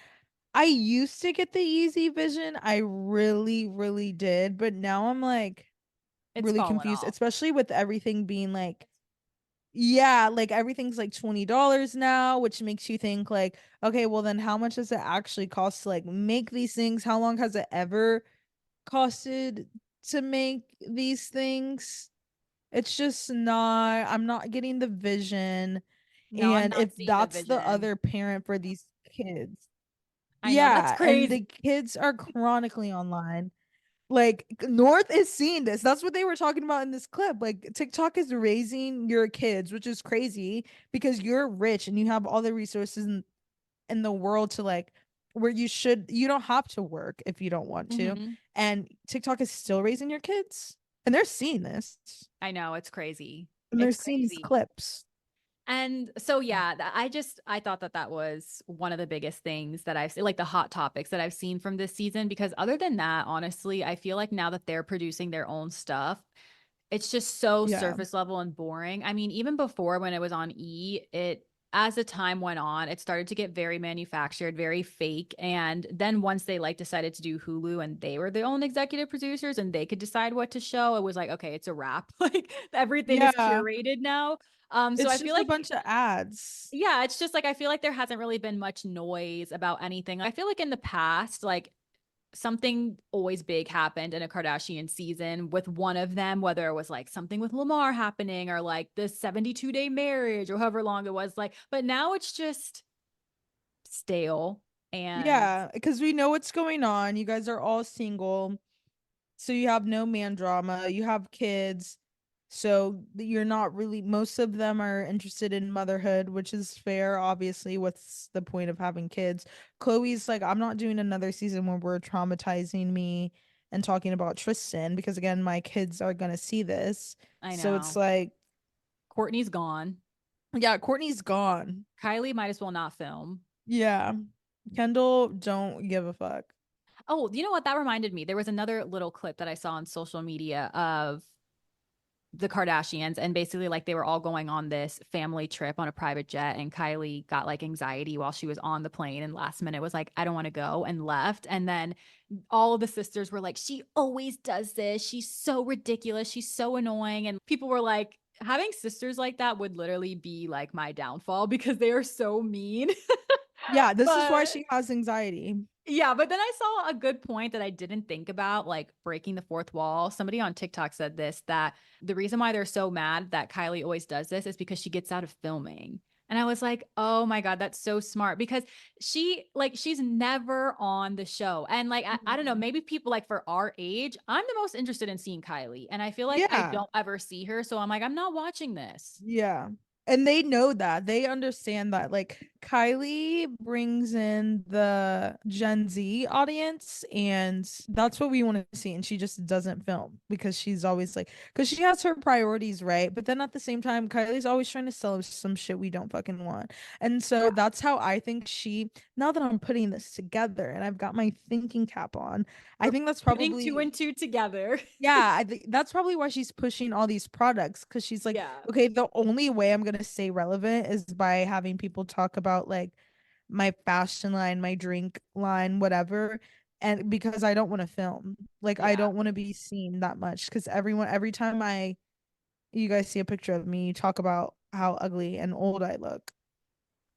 I used to get the easy vision. I really, really did. But now I'm like It's really fallen confused, off. especially with everything being like, yeah, like everything's like $20 now, which makes you think like, okay, well then how much does it actually cost to like make these things? How long has it ever costed to make these things? It's just not, I'm not getting the vision. No, I'm And not if seeing the that's the vision. other parent for these kids, I know that's yeah, and crazy. the kids are chronically online. Like North is seeing this. That's what they were talking about in this clip. Like TikTok is raising your kids, which is crazy because you're rich and you have all the resources in the world to like where you don't have to work if you don't want to. Hmm. And TikTok is still raising your kids. And they're seeing this. I know it's crazy. And they're It's seeing these crazy. clips. And so, yeah, I thought that was one of the biggest things that I've seen, like the hot topics that I've seen from this season. Because other than that, honestly, I feel like now that they're producing their own stuff, It's just so Yeah. surface level and boring. I mean, even before when it was on E, as the time went on, it started to get very manufactured, very fake. And then once they like decided to do Hulu and they were their own executive producers and they could decide what to show, it was like, okay, it's a wrap. Like everything is Yeah. curated now. So I It's feel just a like, bunch of ads. yeah, it's just like I feel like there hasn't really been much noise about anything. I feel like in the past, like something always big happened in a Kardashian season with one of them, whether it was like something with Lamar happening or like the 72-day marriage or however long it was. Like, but now it's just stale. And Yeah, because we know what's going on. You guys are all single. So you have no man drama, you have kids. So you're not really, most of them are interested in motherhood, which is fair. Obviously, what's the point of having kids? Khloe's like, I'm not doing another season where we're traumatizing me and talking about Tristan because again, my kids are gonna see this. I So it's know like, Courtney's gone. yeah, Courtney's gone. Kylie might as well not film. Yeah. Kendall don't give a fuck. Oh, you know what? That reminded me. There was another little clip that I saw on social media of the Kardashians, and basically like they were all going on this family trip on a private jet, and Kylie got like anxiety while she was on the plane and last minute was like, I don't want to go, and left. And then all of the sisters were like, she always does this, she's so ridiculous, she's so annoying. And people were like, having sisters like that would literally be like my downfall because they are so mean. Yeah, this is why But she has anxiety. yeah, but then I saw a good point that I didn't think about, like breaking the fourth wall. Somebody on TikTok said this, that the reason why they're so mad that Kylie always does this is because she gets out of filming. And I was like, oh my God, that's so smart because she's never on the show. And like, I don't know, Mhm. maybe people like for our age, I'm the most interested in seeing Kylie. And I feel like I Yeah. don't ever see her. So I'm like, I'm not watching this. Yeah. And they know that. They understand that. Like Kylie brings in the Gen Z audience, and that's what we want to see. And she just doesn't film because she's always like, because she has her priorities right. But then at the same time, Kylie's always trying to sell us some shit we don't fucking want. And so Yeah. that's how I think now that I'm putting this together and I've got my thinking cap on, I We're think that's putting two probably and two together. yeah, I think that's probably why she's pushing all these products because she's like, Yeah. okay, the only way I'm gonna stay relevant is by having people talk about like my fashion line, my drink line, whatever. And because I don't want to film, like I Yeah. don't want to be seen that much because every time you guys see a picture of me, you talk about how ugly and old I look.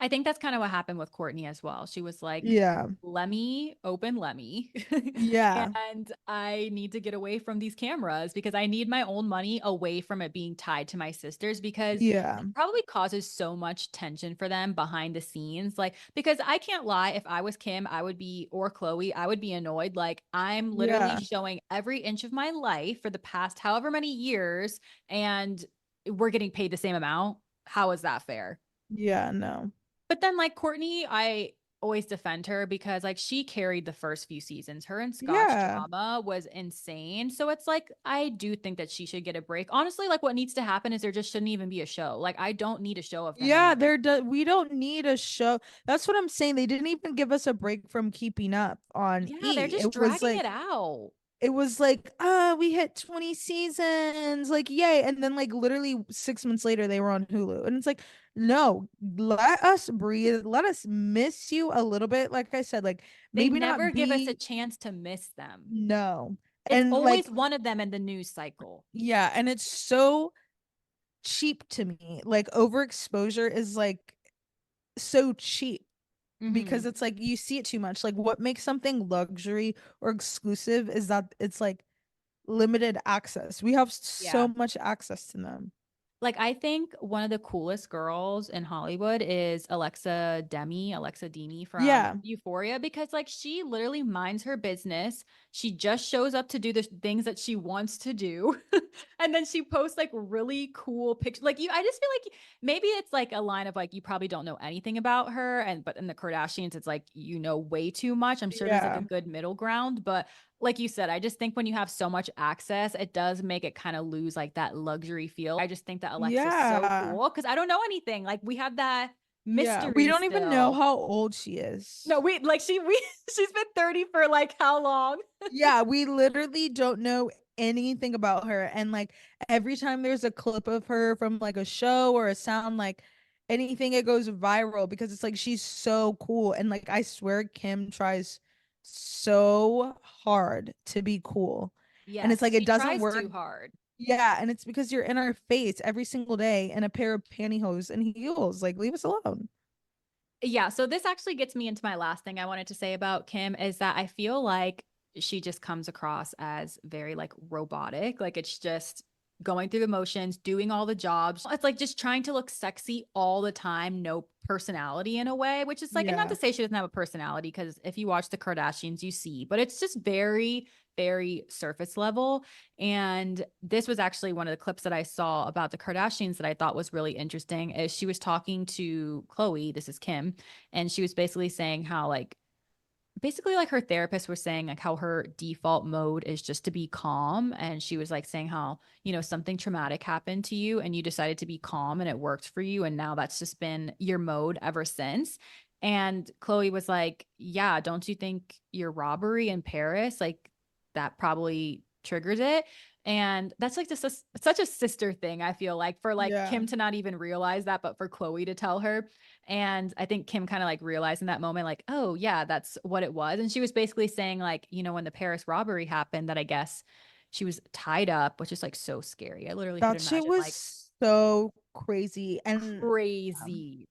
I think that's kind of what happened with Courtney as well. She was like, Yeah, let me open, let me. yeah, And I need to get away from these cameras because I need my own money away from it being tied to my sisters because yeah, it probably causes so much tension for them behind the scenes. Like, because I can't lie, if I was Kim, I would be, or Khloe, I would be annoyed. Like, I'm literally yeah, showing every inch of my life for the past however many years, and we're getting paid the same amount. How is that fair? yeah. No, But then like Courtney, I always defend her because like she carried the first few seasons. Her and Scott's yeah. drama was insane. So it's like I do think that she should get a break. Honestly, like what needs to happen is there just shouldn't even be a show. Like I don't need a show of them Yeah, anymore. we don't need a show. That's what I'm saying. They didn't even give us a break from keeping up on Yeah, they're E. just dragging it out. We hit 20 seasons, like yay. And then like literally 6 months later they were on Hulu. And it's like, no, let us breathe. Let us miss you a little bit. Like I said, like They maybe never not give us a be chance to miss them. no. It's And like, always one of them in the news cycle. yeah, and it's so cheap to me. Like overexposure is like so cheap Hmm. because it's like you see it too much. Like what makes something luxury or exclusive is that it's like limited access. We have so Yeah. much access to them. Like I think one of the coolest girls in Hollywood is Alexa Demi from Yeah. Euphoria because like she literally minds her business. She just shows up to do the things that she wants to do. And then she posts like really cool pictures. Like I just feel like maybe it's like a line of like you probably don't know anything about her and but in the Kardashians it's like you know way too much. I'm sure there's like a Yeah. good middle ground, but like you said, I just think when you have so much access, it does make it kind of lose like that luxury feel. I just think that Alexa's so Yeah. cool because I don't know anything. Like we have that Yeah. We mystery don't even know still. how old she is. No, we like she we she's been 30 for like how long? Yeah, we literally don't know anything about her. And like every time there's a clip of her from like a show or a sound, like anything, it goes viral because it's like she's so cool. And like I swear Kim tries so hard to be cool. And it's Yes, like it she doesn't tries work. too hard. Yeah, and it's because you're in our face every single day in a pair of pantyhose and heels. Like, leave us alone. Yeah, so this actually gets me into my last thing I wanted to say about Kim is that I feel like she just comes across as very like robotic. Like it's just going through the motions, doing all the jobs. It's like just trying to look sexy all the time, no personality in a way, which is like, and not Yeah. to say she doesn't have a personality, because if you watch the Kardashians, you see, but it's just very, very surface level. And this was actually one of the clips that I saw about the Kardashians that I thought was really interesting. Is she was talking to Khloe, this is Kim, and she was basically saying how like basically like her therapist was saying like how her default mode is just to be calm, and she was like saying how, you know, something traumatic happened to you and you decided to be calm and it worked for you, and now that's just been your mode ever since. And Khloe was like, yeah, don't you think your robbery in Paris, like that probably triggers it? And that's like just such a sister thing, I feel like, for like Yeah. Kim to not even realize that, but for Khloe to tell her. And I think Kim kind of like realized in that moment, like, oh, yeah, that's what it was. And she was basically saying, like, you know, when the Paris robbery happened, that I guess she was tied up, which is like so scary. I literally could That shit imagine like was so crazy. And crazy.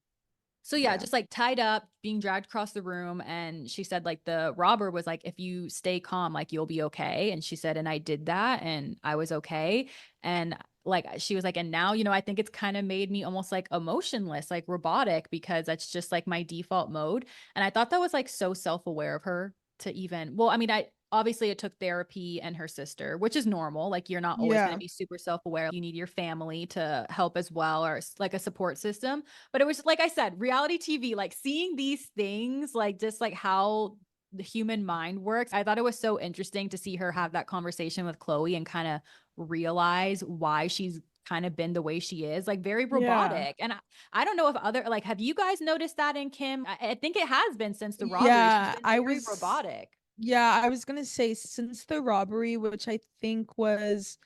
So yeah, yeah. just like tied up, being dragged across the room. And she said, like, the robber was like, if you stay calm, like you'll be okay. And she said, and I did that and I was okay. And like she was like, and now, you know, I think it's kind of made me almost like emotionless, like robotic, because that's just like my default mode. And I thought that was like so self-aware of her to even, well, I mean, I obviously it took therapy and her sister, which is normal. Like you're not always going to Yeah. be super self-aware. You need your family to help as well, or like a support system. But it was like I said, reality TV, like seeing these things, like just like how the human mind works. I thought it was so interesting to see her have that conversation with Khloe and kind of realize why she's kind of been the way she is, like very Yeah. robotic. And I don't know if other, like, have you guys noticed that in Kim? I think it has been since the robbery. She's Yeah. been very robotic. I was gonna say since the robbery, which I think was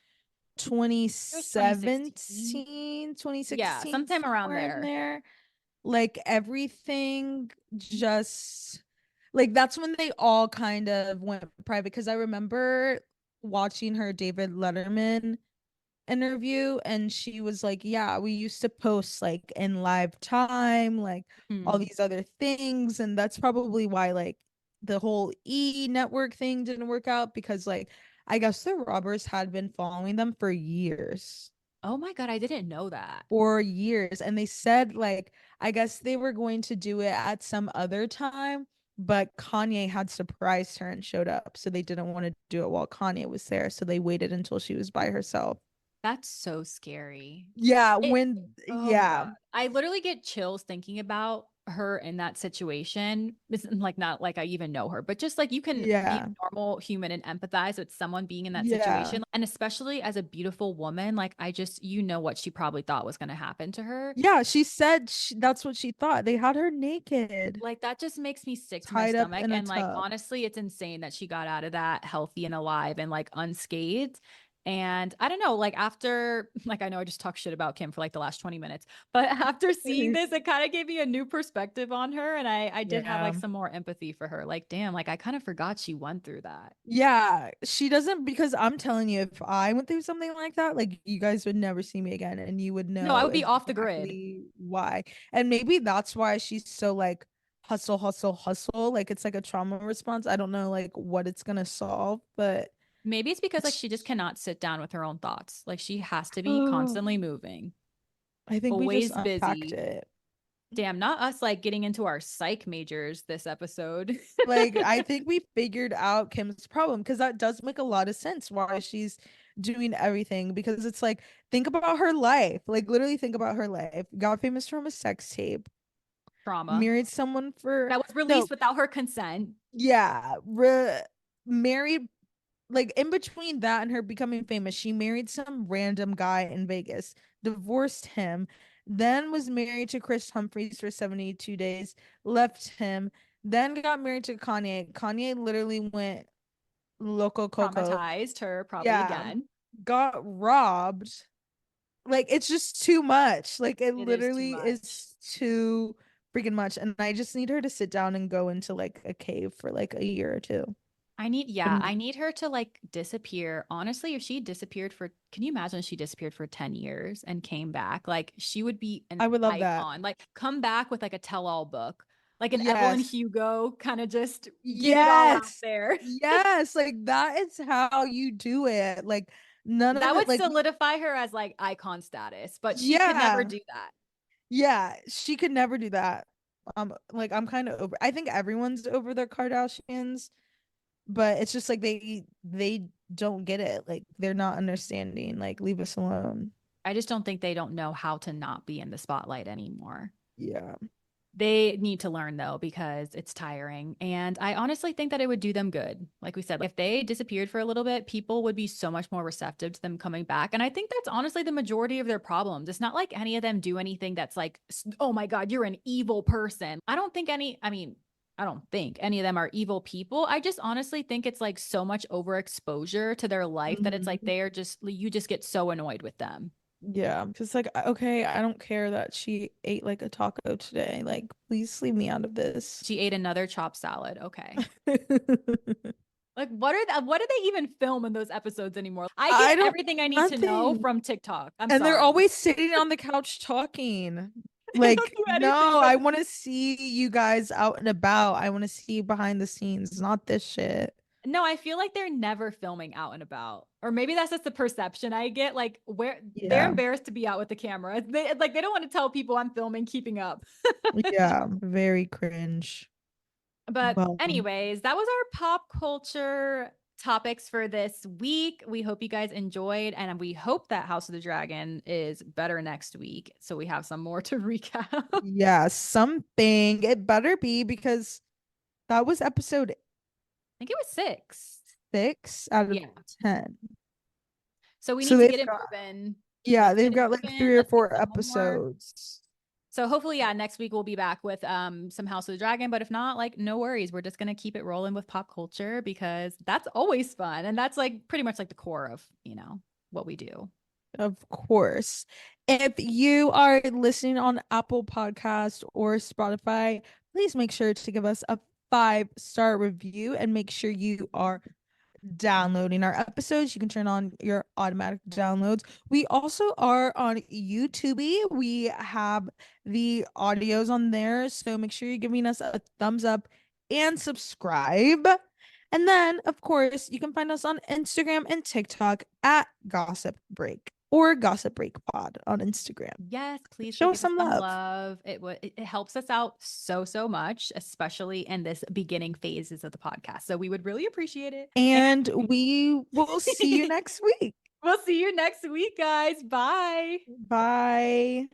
It was 2016. 2017, Yeah, 2016, sometime around somewhere in there. there. Like everything just like that's when they all kind of went private because I remember watching her David Letterman interview and she was like, yeah, we used to post like in live time, like all Hmm. these other things. And that's probably why like the whole E network thing didn't work out because like I guess the robbers had been following them for years. Oh my God, I didn't know that. For years. And they said like I guess they were going to do it at some other time, but Kanye had surprised her and showed up. So they didn't want to do it while Kanye was there. So they waited until she was by herself. That's so scary. Yeah, It when Oh my yeah, God. I literally get chills thinking about her in that situation. It's like not like I even know her, but just like you can be yeah, a normal human and empathize with someone being in that yeah. situation. And especially as a beautiful woman, like I just, you know what she probably thought was going to happen to her. Yeah, she said that's what she thought. They had her naked, Like that just makes me sick to my tied up stomach. in a And like tub. honestly, it's insane that she got out of that healthy and alive and like unscathed. And I don't know, like after, like I know I just talked shit about Kim for like the last 20 minutes, but after seeing this, it kind of gave me a new perspective on her. And I did have like Yeah. some more empathy for her. Like, damn, like I kind of forgot she went through that. Yeah, she doesn't because I'm telling you, if I went through something like that, like you guys would never see me again and you would No, I know would be off the grid. exactly why. And maybe that's why she's so like hustle, hustle, hustle. Like it's like a trauma response. I don't know like what it's gonna solve, but Maybe it's because like it's she just cannot sit down with her own thoughts. Like she has to be oh, constantly moving, I think we just always unpacked busy. it. Damn, not us like getting into our psych majors this episode. Like I think we figured out Kim's problem because that does make a lot of sense why she's doing everything because it's like think about her life. Like literally think about her life. Got famous from a sex tape, Trauma married someone for that was no, released without her consent. yeah, married like in between that and her becoming famous, she married some random guy in Vegas, divorced him, then was married to Chris Humphries for 72 days, left him, then got married to Kanye. Kanye literally went Loco Coco. traumatized her probably Yeah. again. Got robbed. Like, it's just too much. Like, it It is too literally much. is too freaking much. And I just need her to sit down and go into like a cave for like a year or two. I need And her to like disappear. Honestly, if she disappeared for, can you imagine if she disappeared for 10 years and came back? Like she would be an I would love that. icon. Like come back with like a tell-all book, like an Evelyn Yes. Hugo, kind of just get it all out Yes. there. Yes. Like, that is how you do it. Like, none of That it, would like, solidify her as like icon status, but she could never yeah. do that. Yeah. She could never do that. Like, I'm kind of over, I think everyone's over their Kardashians, but it's just like they don't get it. Like, they're not understanding. Like, leave us alone. I just don't think they don't know how to not be in the spotlight anymore. Yeah. They need to learn though, because it's tiring. And I honestly think that it would do them good. Like we said, if they disappeared for a little bit, people would be so much more receptive to them coming back. And I think that's honestly the majority of their problems. It's not like any of them do anything that's like, oh my God, you're an evil person. I don't think any of them are evil people. I just honestly think it's like so much overexposure to their life that it's like you just get so annoyed with them. Yeah, because like, okay, I don't care that she ate like a taco today. Like, please leave me out of this. She ate another chopped salad. Okay. Like, what do they even film in those episodes anymore? I I get don't everything I need to know nothing. from TikTok. I'm And they're sorry. always sitting on the couch talking. They don't Like, do anything no, but I want to see you guys out and about. I want to see behind the scenes, not this shit. no, I feel like they're never filming out and about. Or maybe that's just the perception I get. Like where they're Yeah. embarrassed to be out with the camera. They don't want to tell people I'm filming, keeping up. Yeah, very cringe. But Well, anyways, that was our pop culture topics for this week. We hope you guys enjoyed, and we hope that House of the Dragon is better next week, so we have some more to recap. yeah, something. It better be, because that was episode I think it was 6. 6 out of Yeah. 10. So we So need to they've get it got, moving. yeah, they've Get it got like moving. 3 or Let's get 4 some more. episodes. So hopefully, yeah, next week we'll be back with some House of the Dragon. But if not, like no worries. We're just gonna keep it rolling with pop culture because that's always fun. And that's like pretty much like the core of, what we do. Of course. If you are listening on Apple Podcast or Spotify, please make sure to give us a 5-star review and make sure you are downloading our episodes. You can turn on your automatic downloads. We also are on YouTube. We have the audios on there, so make sure you're giving us a thumbs up and subscribe. And then, of course, you can find us on Instagram and TikTok at Gossip Break or Gossip Break Pod on Instagram. Yes, please Show go us give us some some love. love. It helps us out so much, especially in this beginning phases of the podcast. So we would really appreciate it. And we will see you next week. We'll see you next week, guys. Bye. Bye.